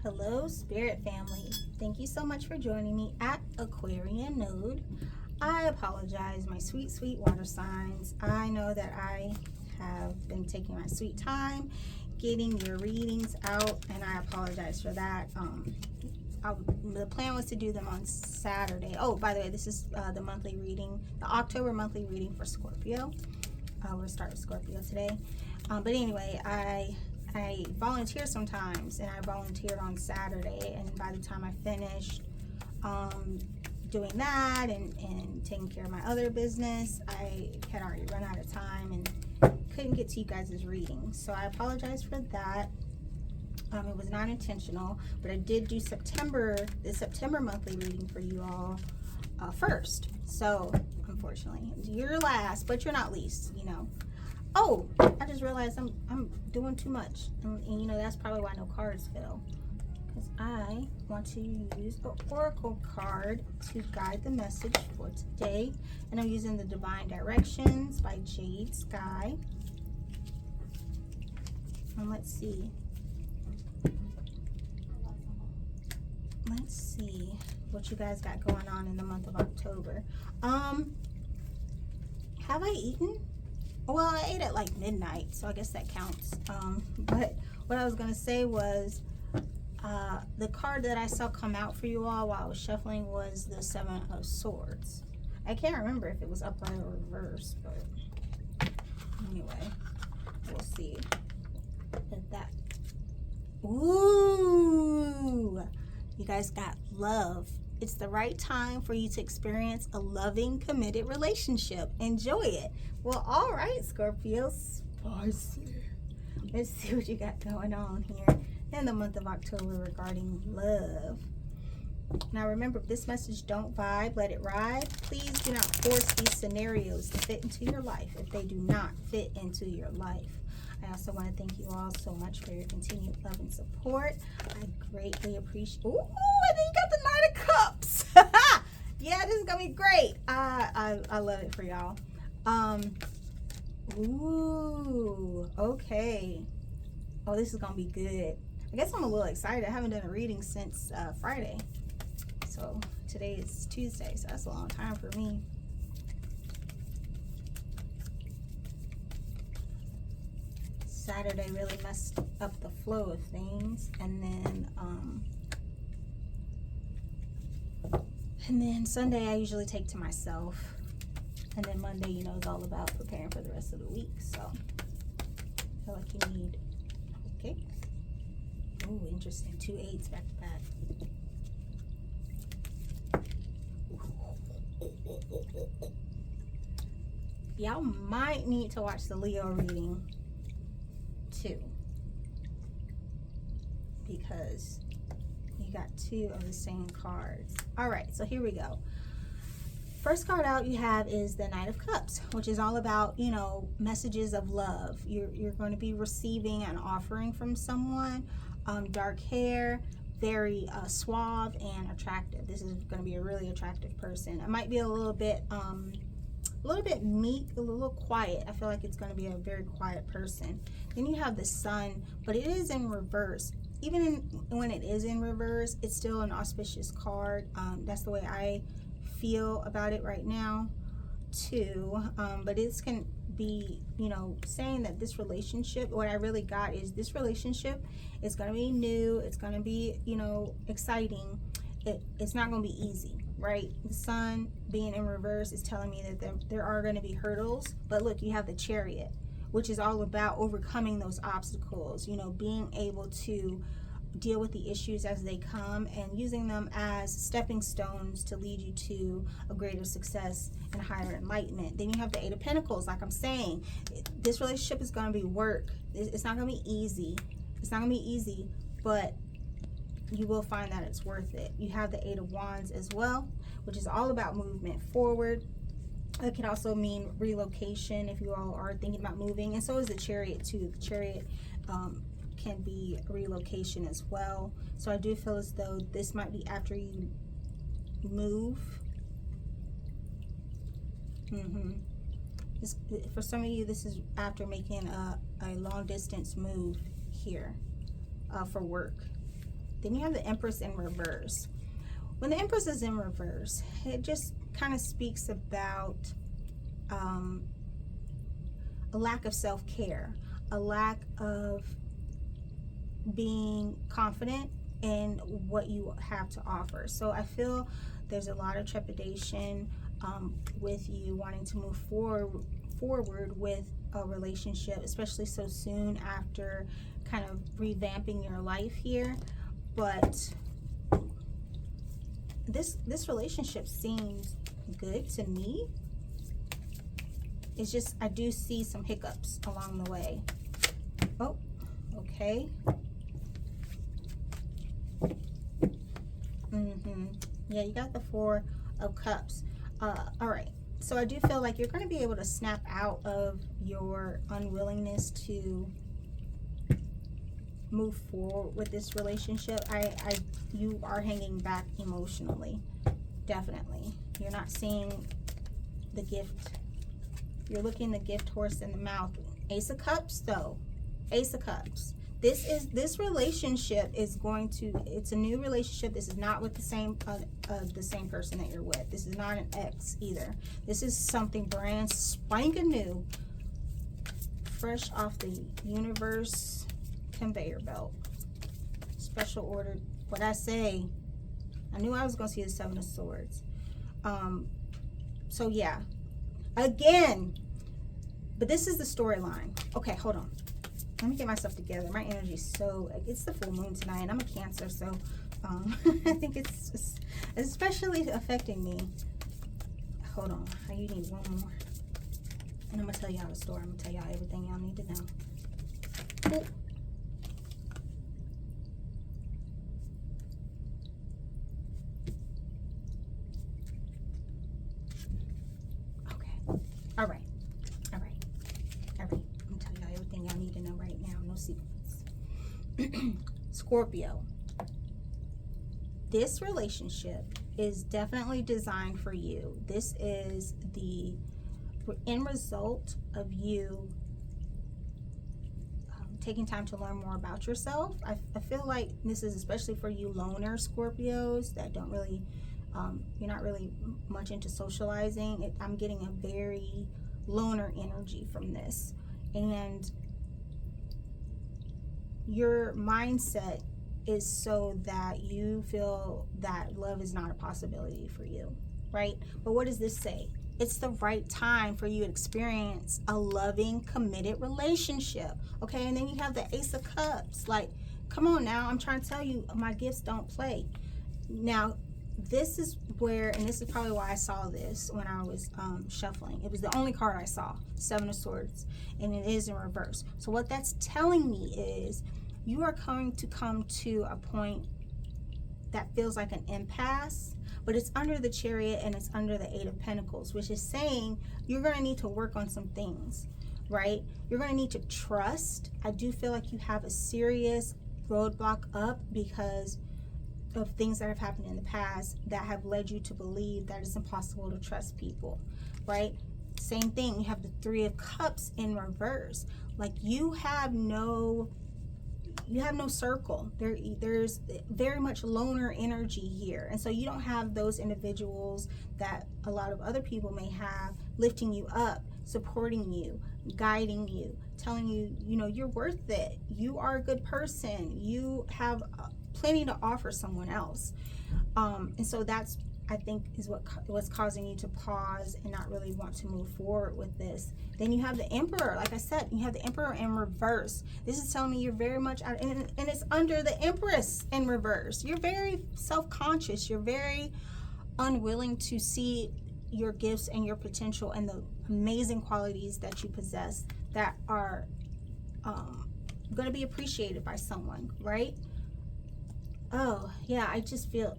Hello, Spirit family. Thank you so much for joining me at Aquarian Node. I apologize, my sweet, sweet water signs. I know that I have been taking my sweet time getting your readings out, and I apologize for that. The plan was to do them on Saturday. Oh, by the way, this is the monthly reading, the October monthly reading for Scorpio. We'll start with Scorpio today. But anyway, I volunteer sometimes, and I volunteered on Saturday, and by the time I finished doing that and taking care of my other business, I had already run out of time and couldn't get to you guys' readings. So I apologize for that. It was not intentional, but I did do the September monthly reading for you all first. So unfortunately, you're last, but you're not least, you know. Oh, I just realized I'm doing too much, and you know that's probably why no cards fell, because I want to use the oracle card to guide the message for today, and I'm using the Divine Directions by Jade Sky. And let's see what you guys got going on in the month of October. Have I eaten? Well, I ate at like midnight, so I guess that counts. But what I was going to say was the card that I saw come out for you all while I was shuffling was the Seven of Swords. I can't remember if it was upright or reversed, but anyway, we'll see. At that. Ooh, you guys got love. It's the right time for you to experience a loving, committed relationship. Enjoy it. Well, all right, Scorpio. Spicy. Let's see what you got going on here in the month of October regarding love. Now, remember, if this message don't vibe, let it ride. Please do not force these scenarios to fit into your life if they do not fit into your life. I also want to thank you all so much for your continued love and support. I greatly appreciate. Ooh, and then you got the Knight of Cups. Yeah, this is gonna be great. I love it for y'all. Ooh, okay. Oh, this is gonna be good. I guess I'm a little excited. I haven't done a reading since Friday, so today is Tuesday, so that's a long time for me. Saturday really messed up the flow of things, and then Sunday I usually take to myself, and then Monday, you know, is all about preparing for the rest of the week. So I feel like you need, okay. Oh, interesting. 2 8s back to back. Y'all might need to watch the Leo reading too, because you got 2 of the same cards. All right, so here we go. First card out you have is the Knight of Cups, which is all about, you know, messages of love. You're going to be receiving an offering from someone. Dark hair, very suave and attractive. This is going to be a really attractive person. It might be a little bit meek, a little quiet. I feel like it's going to be a very quiet person. Then you have the Sun, but it is in reverse. Even when it is in reverse, it's still an auspicious card. That's the way I feel about it right now too. But it's can be, you know, saying that this relationship, what I really got is this relationship is going to be new. It's going to be, you know, exciting. It's not going to be easy, right? The Sun being in reverse is telling me that there are going to be hurdles. But look, you have the Chariot, which is all about overcoming those obstacles, you know, being able to deal with the issues as they come and using them as stepping stones to lead you to a greater success and higher enlightenment. Then you have the 8 of Pentacles. Like I'm saying, this relationship is going to be work. It's not going to be easy. It's not going to be easy, but you will find that it's worth it. You have the 8 of Wands as well, which is all about movement forward. It can also mean relocation if you all are thinking about moving, and so is the Chariot too. The Chariot can be relocation as well. So I do feel as though this might be after you move. For some of you, this is after making a long distance move here for work. Then you have the Empress in reverse. When the Empress is in reverse, it just kind of speaks about a lack of self-care, a lack of being confident in what you have to offer. So I feel there's a lot of trepidation with you wanting to move forward with a relationship, especially so soon after kind of revamping your life here. But this relationship seems good to me. It's just, I do see some hiccups along the way. Oh, okay. Yeah, you got the Four of Cups. All right. So I do feel like you're going to be able to snap out of your unwillingness to move forward with this relationship. You are hanging back emotionally. Definitely. You're not seeing the gift. You're looking the gift horse in the mouth. Ace of Cups, though. Ace of Cups. This relationship is going to, it's a new relationship. This is not with the same person that you're with. This is not an ex either. This is something brand spanking new, fresh off the universe conveyor belt. Special order. What I say, I knew I was going to see the Seven of Swords. So yeah, again, but this is the storyline. Okay, hold on. Let me get myself together. My energy is so, it's the full moon tonight, and I'm a Cancer, so I think it's just especially affecting me. Hold on. You need one more. And I'm going to tell y'all the story. I'm going to tell y'all everything y'all need to know. Ooh. Okay. All right. Scorpio, this relationship is definitely designed for you. This is the end result of you taking time to learn more about yourself. I feel like this is especially for you loner Scorpios that don't really, you're not really much into socializing. I'm getting a very loner energy from this. And your mindset is so that you feel that love is not a possibility for you, right? But what does this say? It's the right time for you to experience a loving, committed relationship, okay? And then you have the Ace of Cups. Like, come on now, I'm trying to tell you, my gifts don't play. Now, this is where, and this is probably why I saw this when I was shuffling. It was the only card I saw, Seven of Swords, and it is in reverse. So what that's telling me is you are going to come to a point that feels like an impasse, but it's under the Chariot and it's under the Eight of Pentacles, which is saying you're going to need to work on some things, right? You're going to need to trust. I do feel like you have a serious roadblock up because of things that have happened in the past that have led you to believe that it's impossible to trust people, right? Same thing, you have the Three of Cups in reverse. Like you have no circle. There's very much loner energy here. And so you don't have those individuals that a lot of other people may have lifting you up, supporting you, guiding you, telling you, you know, you're worth it. You are a good person. You have plenty to offer someone else. And so that's, I think, is what's causing you to pause and not really want to move forward with this. Then you have the Emperor. Like I said, you have the Emperor in reverse. This is telling me you're very much out, and it's under the Empress in reverse. You're very self-conscious. You're very unwilling to see your gifts and your potential and the amazing qualities that you possess that are going to be appreciated by someone, right? Oh yeah, I feel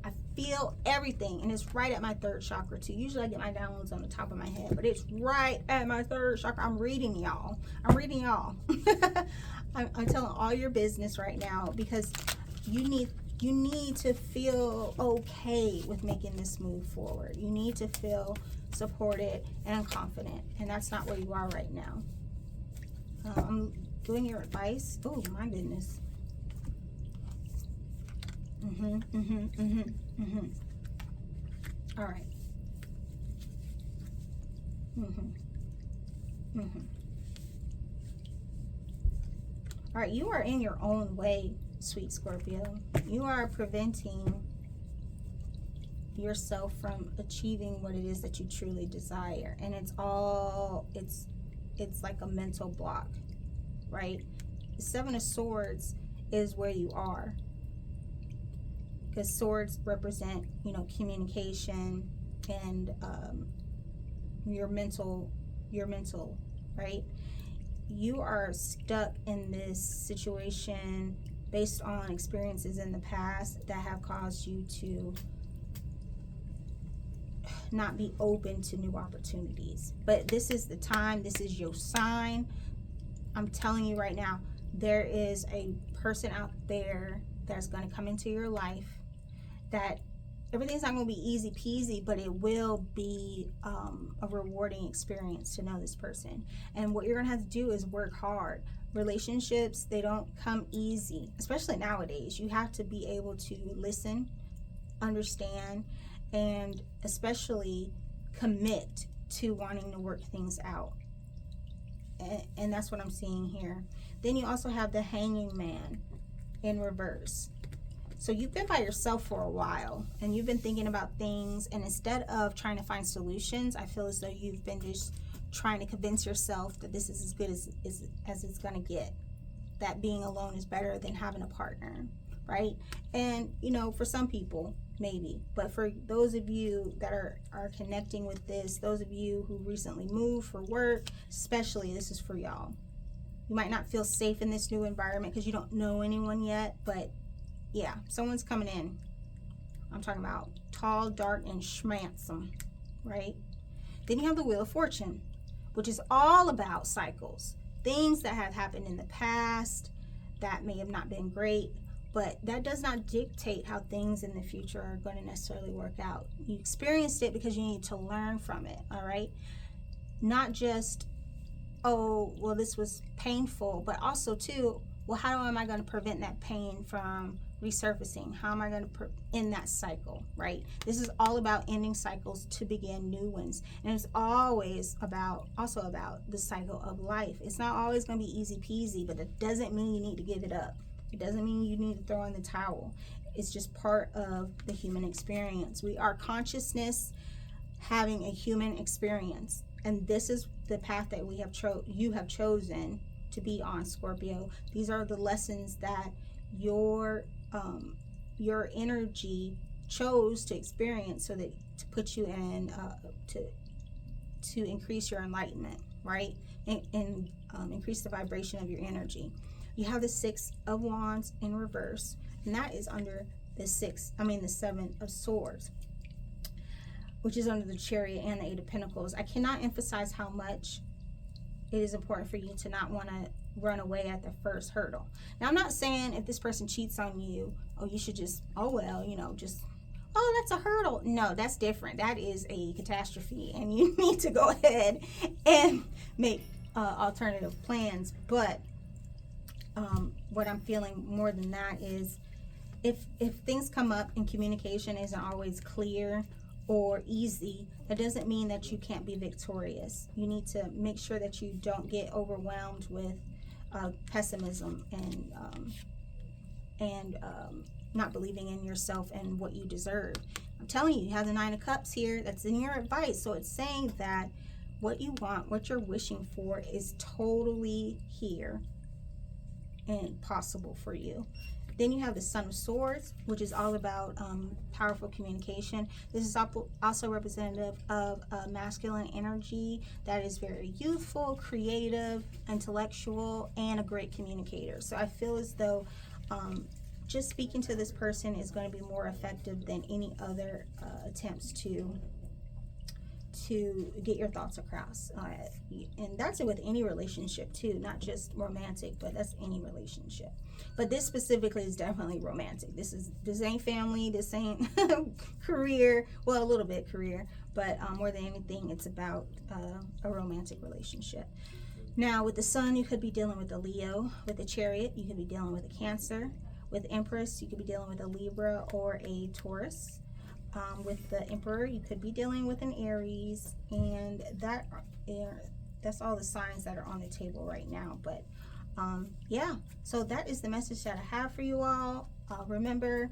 everything, and it's right at my third chakra too. Usually I get my downloads on the top of my head, but it's right at my third chakra. I'm reading y'all. I'm telling all your business right now because you need to feel okay with making this move forward. You need to feel supported and confident, and that's not where you are right now. I'm doing your advice. Oh my goodness. All right. All right, you are in your own way, sweet Scorpio. You are preventing yourself from achieving what it is that you truly desire, and it's like a mental block, right? The Seven of Swords is where you are, because swords represent, you know, communication and your mental, right? You are stuck in this situation based on experiences in the past that have caused you to not be open to new opportunities. But this is the time, this is your sign. I'm telling you right now, there is a person out there that's going to come into your life that everything's not going to be easy peasy, but it will be a rewarding experience to know this person. And what you're going to have to do is work hard. Relationships, they don't come easy, especially nowadays. You have to be able to listen, understand, and especially commit to wanting to work things out. And that's what I'm seeing here. Then you also have the Hanging Man in reverse. So you've been by yourself for a while, and you've been thinking about things, and instead of trying to find solutions, I feel as though you've been just trying to convince yourself that this is as good as it's going to get, that being alone is better than having a partner, right? And, you know, for some people, maybe, but for those of you that are connecting with this, those of you who recently moved for work, especially, this is for y'all. You might not feel safe in this new environment because you don't know anyone yet, but yeah, someone's coming in. I'm talking about tall, dark, and schmantsome, right? Then you have the Wheel of Fortune, which is all about cycles, things that have happened in the past that may have not been great, but that does not dictate how things in the future are going to necessarily work out. You experienced it because you need to learn from it, all right? Not just, oh, well, this was painful, but also, too, well, how am I going to prevent that pain from resurfacing? How am I going to end that cycle, right? This is all about ending cycles to begin new ones. And it's always also about the cycle of life. It's not always going to be easy peasy, but it doesn't mean you need to give it up. It doesn't mean you need to throw in the towel. It's just part of the human experience. We are consciousness having a human experience. And this is the path that you have chosen to be on, Scorpio. These are the lessons that your energy chose to experience, so that to put you in to increase your enlightenment, right? And increase the vibration of your energy. You have the Six of Wands in reverse, and that is under the Seven of Swords, which is under the Chariot and the Eight of Pentacles. I cannot emphasize how much it is important for you to not want to run away at the first hurdle. Now, I'm not saying if this person cheats on you, oh, you should just, oh, well, you know, just, oh, that's a hurdle. No, that's different. That is a catastrophe, and you need to go ahead and make alternative plans. But what I'm feeling more than that is if things come up and communication isn't always clear or easy, that doesn't mean that you can't be victorious. You need to make sure that you don't get overwhelmed with pessimism and not believing in yourself and what you deserve. I'm telling you, you have the Nine of Cups here. That's in your advice. So it's saying that what you want, what you're wishing for, is totally here and possible for you. Then you have the Sun of Swords, which is all about powerful communication. This is also representative of masculine energy that is very youthful, creative, intellectual, and a great communicator. So I feel as though just speaking to this person is going to be more effective than any other attempts to get your thoughts across. And that's it with any relationship too, not just romantic, but that's any relationship. But this specifically is definitely romantic. This ain't family, this ain't career. Well, a little bit career, but more than anything, it's about a romantic relationship. Now, with the Sun, you could be dealing with a Leo. With the Chariot, you could be dealing with a Cancer. With Empress, you could be dealing with a Libra or a Taurus. With the Emperor, you could be dealing with an Aries, and that's all the signs that are on the table right now. But yeah, so that is the message that I have for you all. Remember,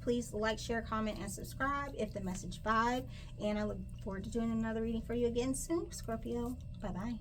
please like, share, comment, and subscribe if the message vibed, and I look forward to doing another reading for you again soon, Scorpio. Bye bye.